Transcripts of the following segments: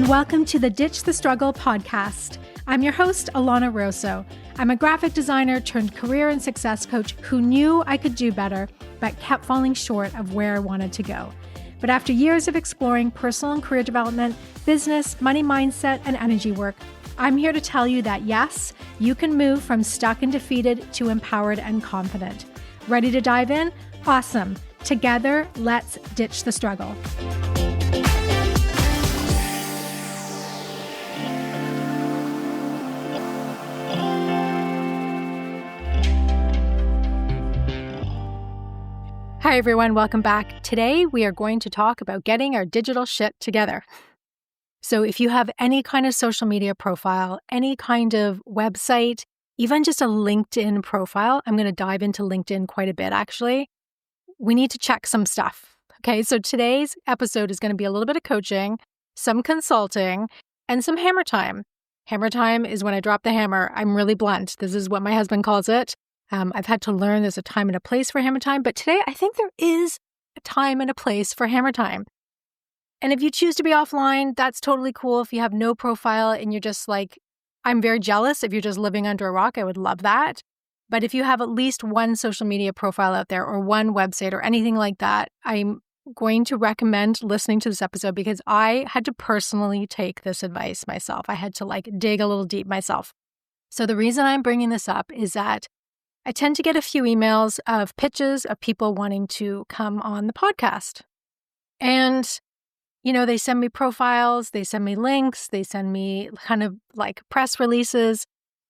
Welcome to the Ditch the Struggle podcast. I'm your host, Alana Rosso. I'm a graphic designer turned career and success coach who knew I could do better, but kept falling short of where I wanted to go. But after years of exploring personal and career development, business, money mindset, and energy work, I'm here to tell you that yes, you can move from stuck and defeated to empowered and confident. Ready to dive in? Awesome. Together, let's ditch the struggle. Hi everyone, welcome back. Today we are going to talk about getting our digital shit together. So if you have any kind of social media profile, any kind of website, even just a LinkedIn profile, I'm going to dive into LinkedIn quite a bit actually. We need to check some stuff. Okay, so today's episode is going to be a little bit of coaching, some consulting, and some hammer time. Hammer time is when I drop the hammer. I'm really blunt. This is what my husband calls it. I've had to learn there's a time and a place for hammer time, but today I think there is a time and a place for hammer time. And if you choose to be offline, that's totally cool. If you have no profile and you're just like, I'm very jealous if you're just living under a rock, I would love that. But if you have at least one social media profile out there or one website or anything like that, I'm going to recommend listening to this episode because I had to personally take this advice myself. I had to dig a little deep myself. So the reason I'm bringing this up is that I tend to get a few emails of pitches of people wanting to come on the podcast. And, they send me profiles, they send me links, they send me kind of like press releases.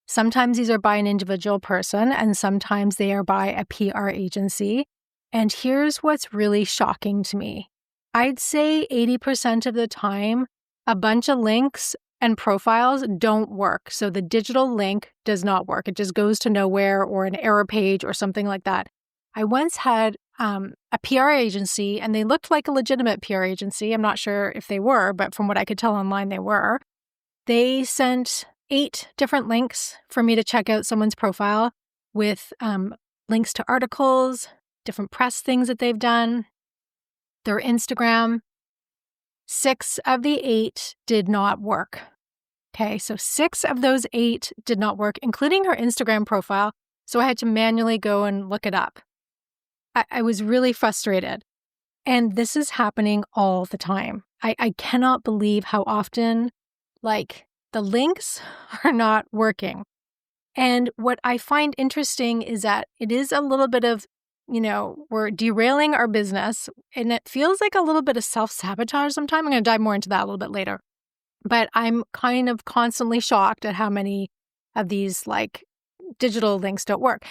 Sometimes these are by an individual person and sometimes they are by a PR agency. And here's what's really shocking to me. I'd say 80% of the time, a bunch of links and profiles don't work. So the digital link does not work. It just goes to nowhere or an error page or something like that. I once had a PR agency and they looked like a legitimate PR agency. I'm not sure if they were, but from what I could tell online, they were. They sent 8 different links for me to check out someone's profile with links to articles, different press things that they've done, their Instagram. 6 of the 8 did not work. Okay, so 6 of those 8 did not work, including her Instagram profile. So I had to manually go and look it up. I was really frustrated. And this is happening all the time. I cannot believe how often, the links are not working. And what I find interesting is that it is a little bit of we're derailing our business and it feels like a little bit of self-sabotage sometimes. I'm going to dive more into that a little bit later. But I'm kind of constantly shocked at how many of these digital links don't work.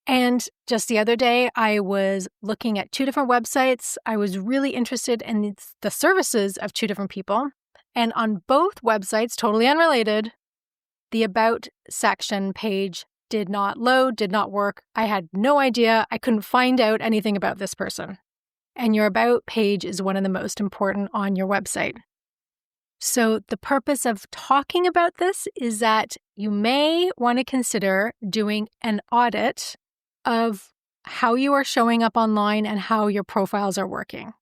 And just the other day, I was looking at 2 different websites. I was really interested in the services of 2 different people. And on both websites, totally unrelated, the About section page did not load, did not work. I had no idea. I couldn't find out anything about this person. And your About page is one of the most important on your website. So the purpose of talking about this is that you may want to consider doing an audit of how you are showing up online and how your profiles are working.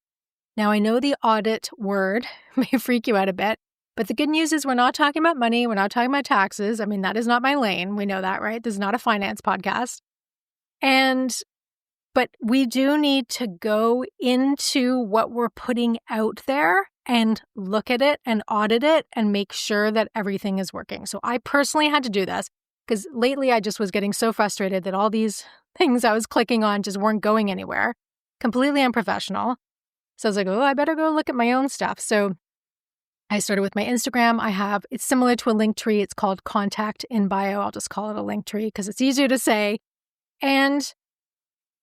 Now, I know the audit word may freak you out a bit, but the good news is we're not talking about money. We're not talking about taxes. I mean, that is not my lane. We know that, right? This is not a finance podcast. But we do need to go into what we're putting out there and look at it and audit it and make sure that everything is working. So I personally had to do this because lately I just was getting so frustrated that all these things I was clicking on just weren't going anywhere. Completely unprofessional. So I was like, I better go look at my own stuff. So I started with my Instagram. It's similar to a link tree. It's called Contact in Bio. I'll just call it a link tree because it's easier to say. And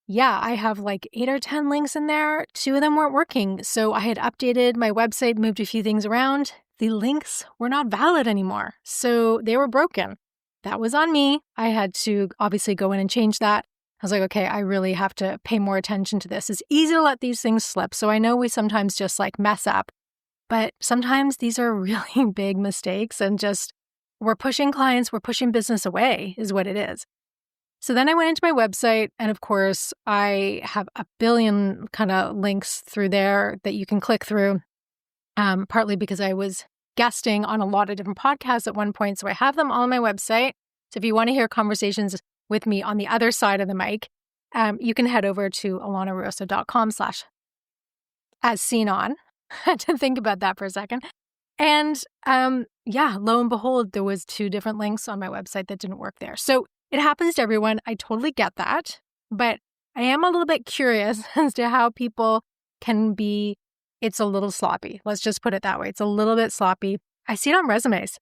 yeah, I have 8 or 10 links in there. 2 of them weren't working. So I had updated my website, moved a few things around. The links were not valid anymore. So they were broken. That was on me. I had to obviously go in and change that. I was like, okay, I really have to pay more attention to this. It's easy to let these things slip. So I know we sometimes just mess up. But sometimes these are really big mistakes and just we're pushing clients, we're pushing business away is what it is. So then I went into my website and of course I have a billion kind of links through there that you can click through, partly because I was guesting on a lot of different podcasts at one point. So I have them all on my website. So if you want to hear conversations with me on the other side of the mic, you can head over to alanarosa.com/as-seen-on. I had to think about that for a second. And lo and behold, there was 2 different links on my website that didn't work there. So it happens to everyone. I totally get that. But I am a little bit curious as to how people can be, it's a little sloppy. Let's just put it that way. It's a little bit sloppy. I see it on resumes.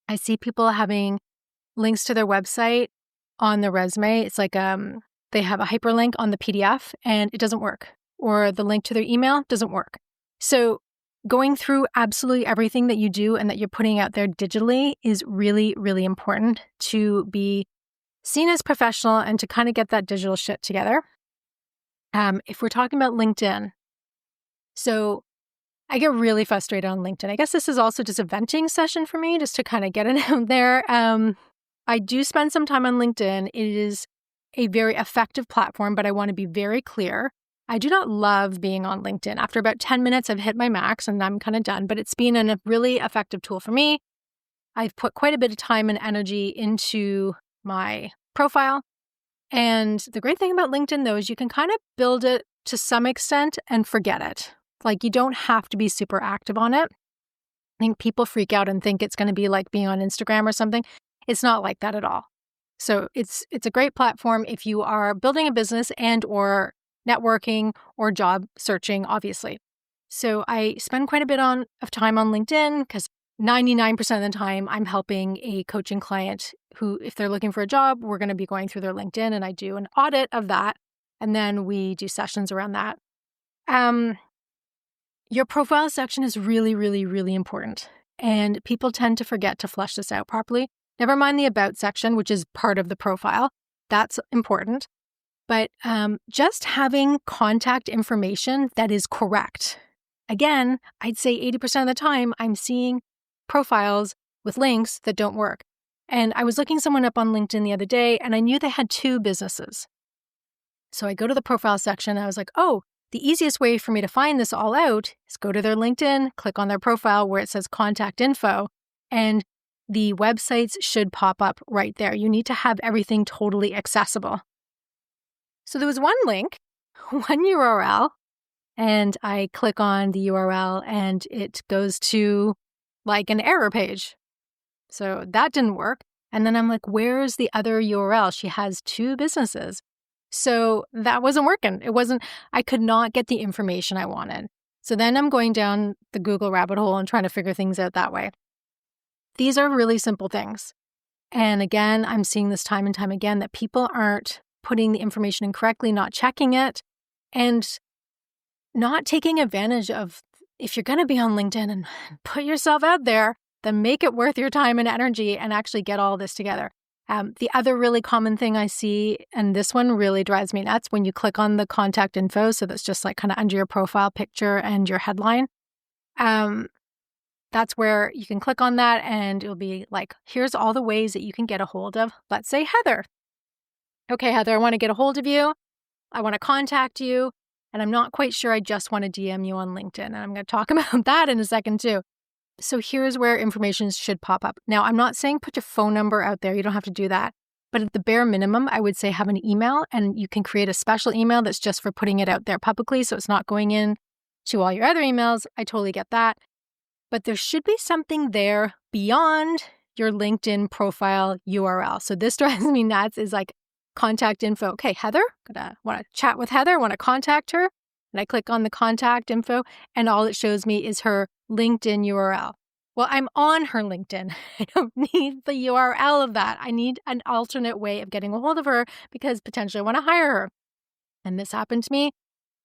I see people having links to their website on the resume. It's like they have a hyperlink on the PDF and it doesn't work. Or the link to their email doesn't work. So going through absolutely everything that you do and that you're putting out there digitally is really, really important to be seen as professional and to kind of get that digital shit together. If we're talking about LinkedIn, so I get really frustrated on LinkedIn. I guess this is also just a venting session for me, just to kind of get it out there. I do spend some time on LinkedIn. It is a very effective platform, but I want to be very clear. I do not love being on LinkedIn. After about 10 minutes, I've hit my max and I'm kind of done, but it's been a really effective tool for me. I've put quite a bit of time and energy into my profile. And the great thing about LinkedIn, though, is you can kind of build it to some extent and forget it. Like, you don't have to be super active on it. I think people freak out and think it's going to be like being on Instagram or something. It's not like that at all. So it's a great platform if you are building a business and or networking or job searching, obviously. So I spend quite a bit of time on LinkedIn because 99% of the time I'm helping a coaching client who, if they're looking for a job, we're going to be going through their LinkedIn and I do an audit of that. And then we do sessions around that. Your profile section is really, really, really important. And people tend to forget to flesh this out properly. Never mind the about section, which is part of the profile. That's important. But just having contact information that is correct. Again, I'd say 80% of the time I'm seeing profiles with links that don't work. And I was looking someone up on LinkedIn the other day and I knew they had 2 businesses. So I go to the profile section and I was like, oh, the easiest way for me to find this all out is go to their LinkedIn, click on their profile where it says contact info, and the websites should pop up right there. You need to have everything totally accessible. So there was one link, one URL, and I click on the URL and it goes to like an error page. So that didn't work. And then I'm like, where's the other URL? She has 2 businesses. So that wasn't working. I could not get the information I wanted. So then I'm going down the Google rabbit hole and trying to figure things out that way. These are really simple things. And again, I'm seeing this time and time again that people aren't putting the information in correctly, not checking it, and not taking advantage of, if you're going to be on LinkedIn and put yourself out there, then make it worth your time and energy and actually get all this together. The other really common thing I see, and this one really drives me nuts, when you click on the contact info, so that's just like kind of under your profile picture and your headline. That's where you can click on that and it'll be like, here's all the ways that you can get a hold of, let's say, Heather. Okay, Heather, I want to get a hold of you. I want to contact you. And I'm not quite sure I just want to DM you on LinkedIn. And I'm going to talk about that in a second too. So here's where information should pop up. Now, I'm not saying put your phone number out there. You don't have to do that. But at the bare minimum, I would say have an email, and you can create a special email that's just for putting it out there publicly. So it's not going in to all your other emails. I totally get that. But there should be something there beyond your LinkedIn profile URL. So this drives me nuts, is like contact info. Okay, Heather, want to chat with Heather, want to contact her. And I click on the contact info and all it shows me is her LinkedIn URL. Well, I'm on her LinkedIn. I don't need the URL of that. I need an alternate way of getting a hold of her because potentially I want to hire her. And this happened to me.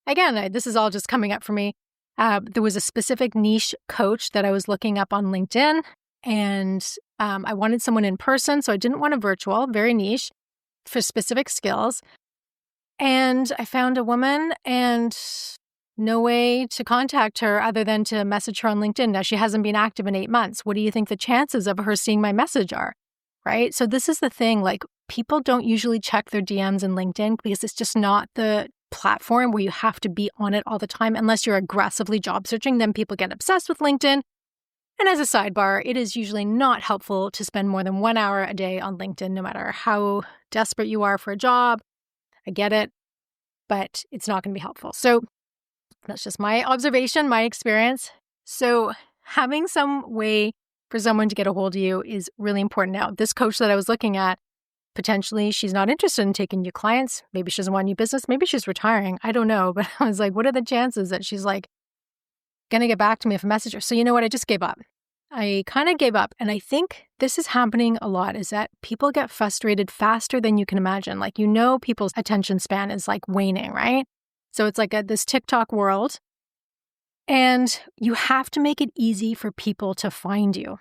Again, this is all just coming up for me. There was a specific niche coach that I was looking up on LinkedIn, and I wanted someone in person, so I didn't want a virtual, very niche, for specific skills. And I found a woman and no way to contact her other than to message her on LinkedIn. Now, she hasn't been active in 8 months. What do you think the chances of her seeing my message are, right? So this is the thing, like, people don't usually check their DMs in LinkedIn because it's just not the platform where you have to be on it all the time unless you're aggressively job searching. Then people get obsessed with LinkedIn. And as a sidebar, it is usually not helpful to spend more than 1 hour a day on LinkedIn, no matter how desperate you are for a job. I get it, but it's not going to be helpful. So that's just my observation, my experience. So having some way for someone to get a hold of you is really important. Now, this coach that I was looking at, potentially she's not interested in taking new clients. Maybe she doesn't want new business. Maybe she's retiring. I don't know. But I was like, what are the chances that she's like going to get back to me if I message her? So you know what? I just gave up. I kind of gave up. And I think this is happening a lot, is that people get frustrated faster than you can imagine. Like, people's attention span is like waning, right? So it's like this TikTok world. And you have to make it easy for people to find you.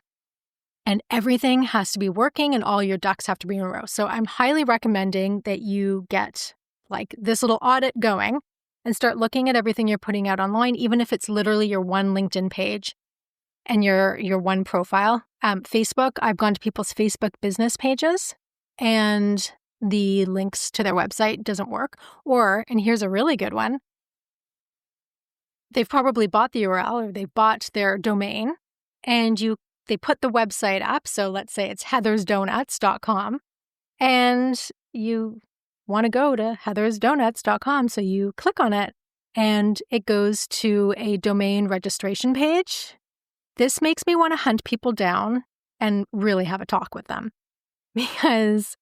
And everything has to be working and all your ducks have to be in a row. So I'm highly recommending that you get like this little audit going and start looking at everything you're putting out online, even if it's literally your one LinkedIn page and your one profile. Facebook, I've gone to people's Facebook business pages and the links to their website doesn't work. Or, and here's a really good one, they've probably bought the URL or they've bought their domain and they put the website up. So let's say it's heathersdonuts.com and you want to go to heathersdonuts.com. So you click on it and it goes to a domain registration page. This makes me want to hunt people down and really have a talk with them because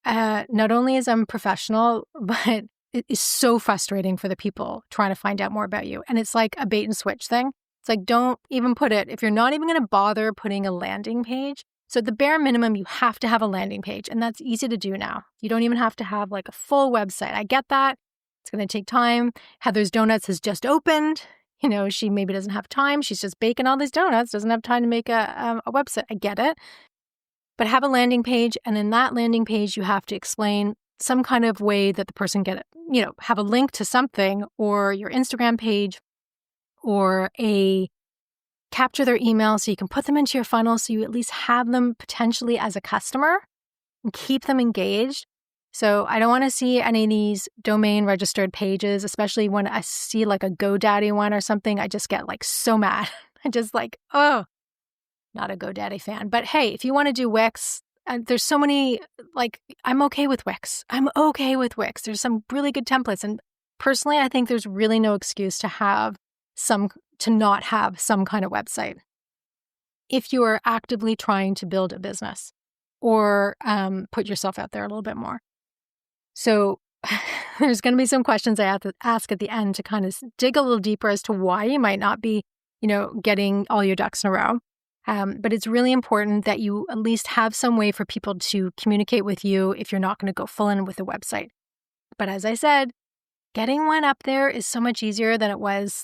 not only is unprofessional, but it is so frustrating for the people trying to find out more about you. And it's like a bait and switch thing. It's like, don't even put it, if you're not even going to bother putting a landing page. So at the bare minimum, you have to have a landing page. And that's easy to do now. You don't even have to have like a full website. I get that. It's going to take time. Heather's Donuts has just opened. She maybe doesn't have time. She's just baking all these donuts, doesn't have time to make a website. I get it. But have a landing page. And in that landing page, you have to explain some kind of way that the person have a link to something or your Instagram page or capture their email so you can put them into your funnel so you at least have them potentially as a customer and keep them engaged. So I don't want to see any of these domain registered pages, especially when I see like a GoDaddy one or something. I just get like so mad. I just like, oh, not a GoDaddy fan. But hey, if you want to do Wix, there's so many, I'm okay with Wix. There's some really good templates. And personally, I think there's really no excuse to not have some kind of website if you are actively trying to build a business or put yourself out there a little bit more. So there's going to be some questions I have to ask at the end to kind of dig a little deeper as to why you might not be, getting all your ducks in a row. But it's really important that you at least have some way for people to communicate with you if you're not going to go full in with a website. But as I said, getting one up there is so much easier than it was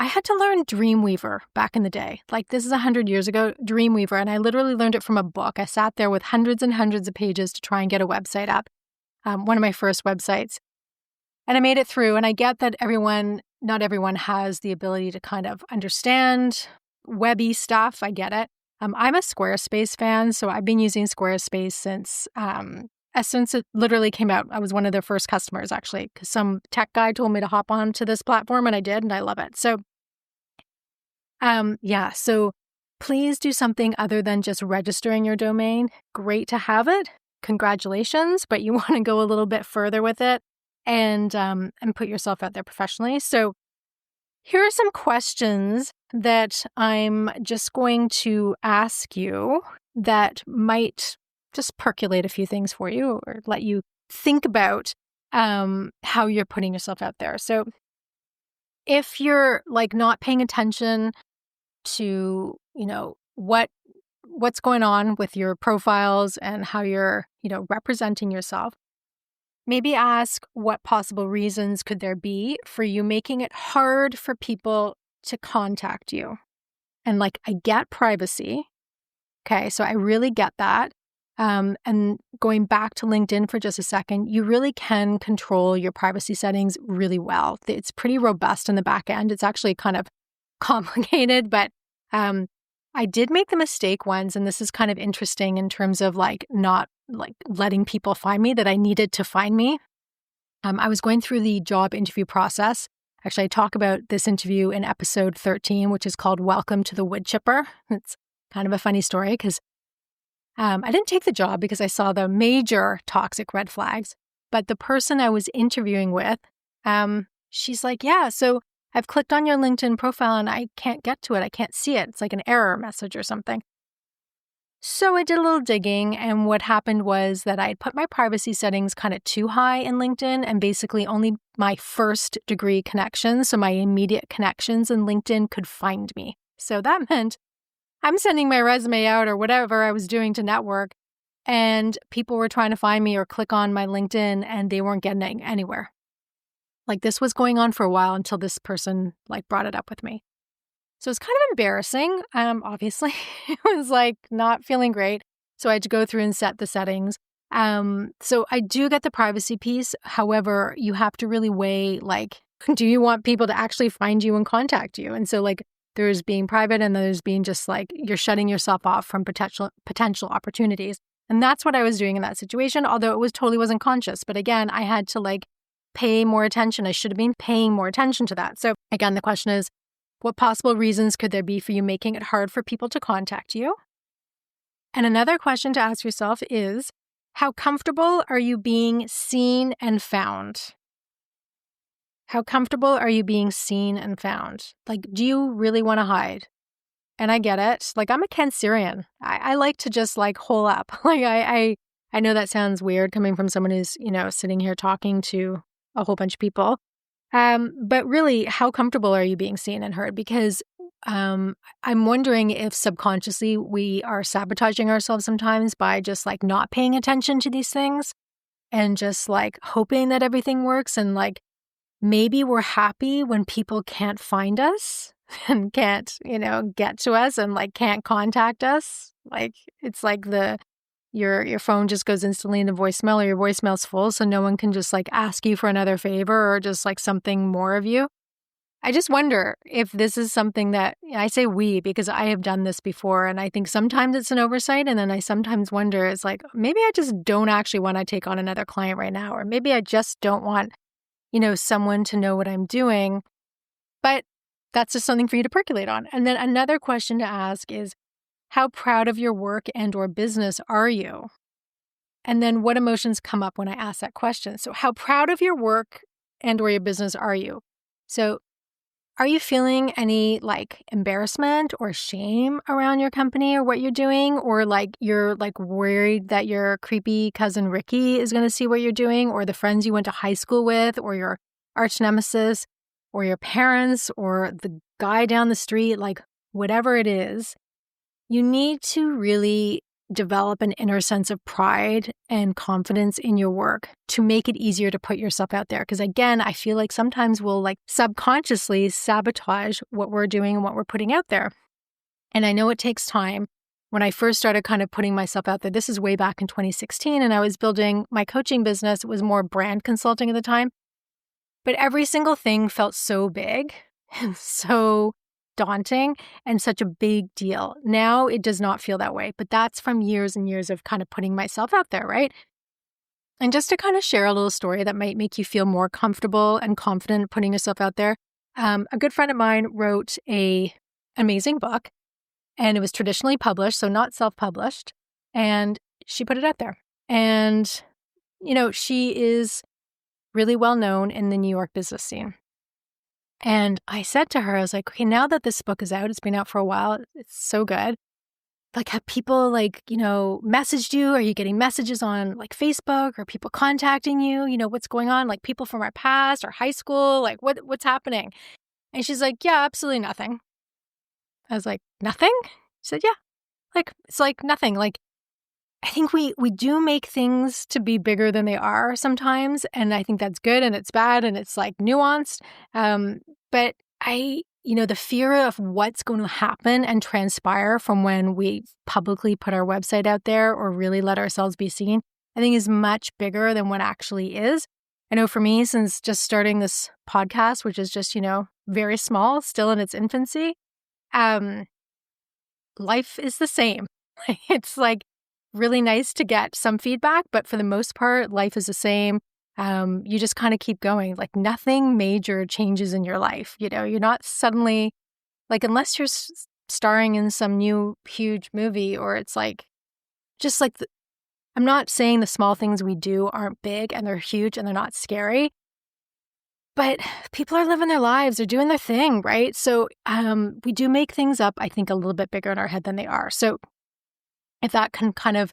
I had to learn Dreamweaver back in the day. This is 100 years ago, Dreamweaver, and I literally learned it from a book. I sat there with hundreds and hundreds of pages to try and get a website up, one of my first websites. And I made it through, and I get that not everyone has the ability to kind of understand webby stuff. I get it. I'm a Squarespace fan, so I've been using Squarespace since it literally came out. I was one of their first customers, actually, because some tech guy told me to hop on to this platform, and I did, and I love it. So, so please do something other than just registering your domain. Great to have it. Congratulations, but you want to go a little bit further with it and put yourself out there professionally. So here are some questions that I'm just going to ask you that might just percolate a few things for you or let you think about how you're putting yourself out there. So if you're not paying attention to, what's going on with your profiles and how you're, representing yourself, maybe ask what possible reasons could there be for you making it hard for people to contact you. And I get privacy. Okay, so I really get that. And going back to LinkedIn for just a second, you really can control your privacy settings really well. It's pretty robust in the back end. It's actually kind of complicated, but I did make the mistake once, and this is kind of interesting in terms of not letting people find me that I needed to find me. I was going through the job interview process. Actually, I talk about this interview in episode 13, which is called Welcome to the Wood Chipper. It's kind of a funny story because I didn't take the job because I saw the major toxic red flags. But the person I was interviewing with, she's like, yeah, so I've clicked on your LinkedIn profile and I can't get to it. I can't see it. It's like an error message or something. So I did a little digging, and what happened was that I had put my privacy settings kind of too high in LinkedIn, and basically only my first degree connections, so my immediate connections in LinkedIn, could find me. So that meant I'm sending my resume out or whatever I was doing to network, and people were trying to find me or click on my LinkedIn, and they weren't getting anywhere. Like, this was going on for a while until this person brought it up with me. So it's kind of embarrassing. Obviously, it was not feeling great. So I had to go through and set the settings. So I do get the privacy piece. However, you have to really weigh, do you want people to actually find you and contact you? And so there's being private and there's being just you're shutting yourself off from potential opportunities. And that's what I was doing in that situation, although it totally wasn't conscious. But again, I had to pay more attention. I should have been paying more attention to that. So again, the question is, what possible reasons could there be for you making it hard for people to contact you? And another question to ask yourself is, how comfortable are you being seen and found? How comfortable are you being seen and found? Do you really want to hide? And I get it. I'm a Cancerian. I like to just hole up. I know that sounds weird coming from someone who's, sitting here talking to a whole bunch of people. But really, how comfortable are you being seen and heard? Because I'm wondering if subconsciously we are sabotaging ourselves sometimes by just not paying attention to these things and just hoping that everything works. And maybe we're happy when people can't find us and can't, get to us and can't contact us. It's your phone just goes instantly into voicemail, or your voicemail's full, so no one can just ask you for another favor or just something more of you. I just wonder if this is something that, I say we because I have done this before, and I think sometimes it's an oversight, and then I sometimes wonder, it's maybe I just don't actually want to take on another client right now, or maybe I just don't want, someone to know what I'm doing. But that's just something for you to percolate on. And then another question to ask is, how proud of your work and or business are you? And then what emotions come up when I ask that question? So how proud of your work and or your business are you? So are you feeling any embarrassment or shame around your company or what you're doing? Or you're worried that your creepy cousin Ricky is going to see what you're doing, or the friends you went to high school with, or your arch nemesis, or your parents, or the guy down the street, whatever it is. You need to really develop an inner sense of pride and confidence in your work to make it easier to put yourself out there. Because again, I feel sometimes we'll subconsciously sabotage what we're doing and what we're putting out there. And I know it takes time. When I first started kind of putting myself out there, this is way back in 2016, and I was building my coaching business. It was more brand consulting at the time. But every single thing felt so big and so daunting and such a big deal. Now it does not feel that way, but that's from years and years of kind of putting myself out there, right? And just to kind of share a little story that might make you feel more comfortable and confident putting yourself out there. A good friend of mine wrote an amazing book, and it was traditionally published, so not self-published, and she put it out there. And, she is really well known in the New York business scene. And I said to her, I was like, okay, now that this book is out, it's been out for a while, it's so good. Have people messaged you? Are you getting messages on Facebook? Are people contacting you? What's going on? People from our past or high school? What's happening? And she's like, yeah, absolutely nothing. I was like, nothing? She said, yeah. It's nothing. I think we do make things to be bigger than they are sometimes. And I think that's good and it's bad and it's nuanced. But the fear of what's going to happen and transpire from when we publicly put our website out there or really let ourselves be seen, I think is much bigger than what actually is. I know for me, since just starting this podcast, which is just, very small, still in its infancy, life is the same. It's really nice to get some feedback, but for the most part, life is the same. you just kind of keep going. Like nothing major changes in your life. You're not suddenly like, unless you're starring in some new huge movie, or it's like, just like, I'm not saying the small things we do aren't big and they're huge and they're not scary, but people are living their lives, they're doing their thing, right? So we do make things up, I think, a little bit bigger in our head than they are. So if that can kind of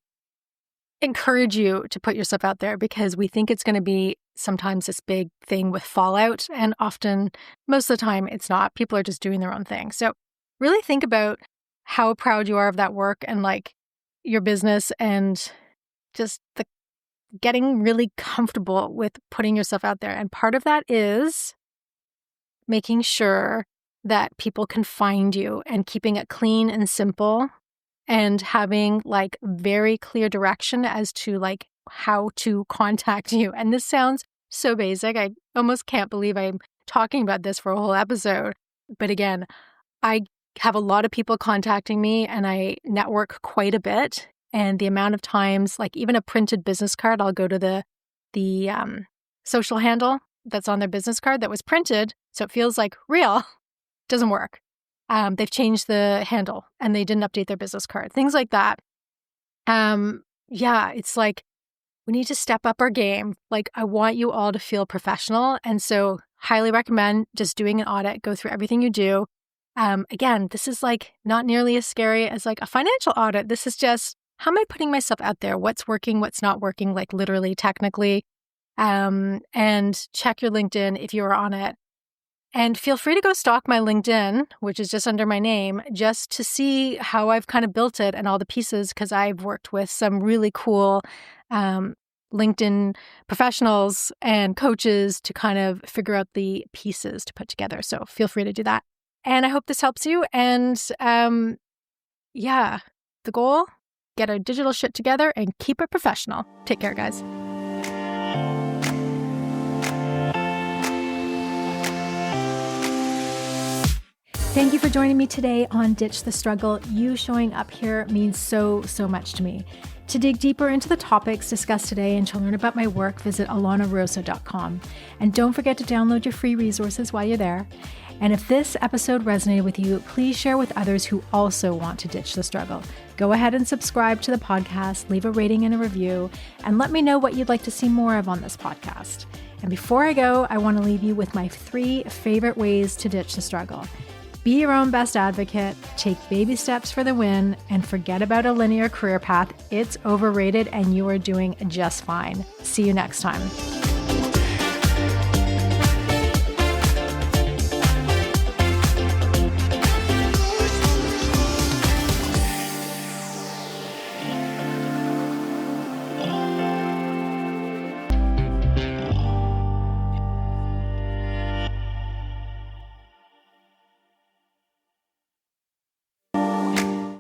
encourage you to put yourself out there, because we think it's going to be sometimes this big thing with fallout, and often, most of the time, it's not. People are just doing their own thing. So really think about how proud you are of that work and like your business, and just getting really comfortable with putting yourself out there. And part of that is making sure that people can find you and keeping it clean and simple, and having like very clear direction as to like how to contact you. And this sounds so basic. I almost can't believe I'm talking about this for a whole episode. But again, I have a lot of people contacting me and I network quite a bit. And the amount of times, like even a printed business card, I'll go to the social handle that's on their business card that was printed, so it feels like real, doesn't work. They've changed the handle and they didn't update their business card. Things like that. It's like we need to step up our game. Like I want you all to feel professional. And so highly recommend just doing an audit, go through everything you do. Again, this is like not nearly as scary as like a financial audit. This is just, how am I putting myself out there? What's working, what's not working, like literally, technically. And check your LinkedIn if you're on it. And feel free to go stalk my LinkedIn, which is just under my name, just to see how I've kind of built it and all the pieces, because I've worked with some really cool LinkedIn professionals and coaches to kind of figure out the pieces to put together. So feel free to do that. And I hope this helps you. And the goal, get our digital shit together and keep it professional. Take care, guys. Thank you for joining me today on Ditch the Struggle. You showing up here means so, so much to me. To dig deeper into the topics discussed today and to learn about my work, visit alanarosa.com. And don't forget to download your free resources while you're there. And if this episode resonated with you, please share with others who also want to ditch the struggle. Go ahead and subscribe to the podcast, leave a rating and a review, and let me know what you'd like to see more of on this podcast. And before I go, I want to leave you with my 3 favorite ways to ditch the struggle. Be your own best advocate, take baby steps for the win, and forget about a linear career path. It's overrated and you are doing just fine. See you next time.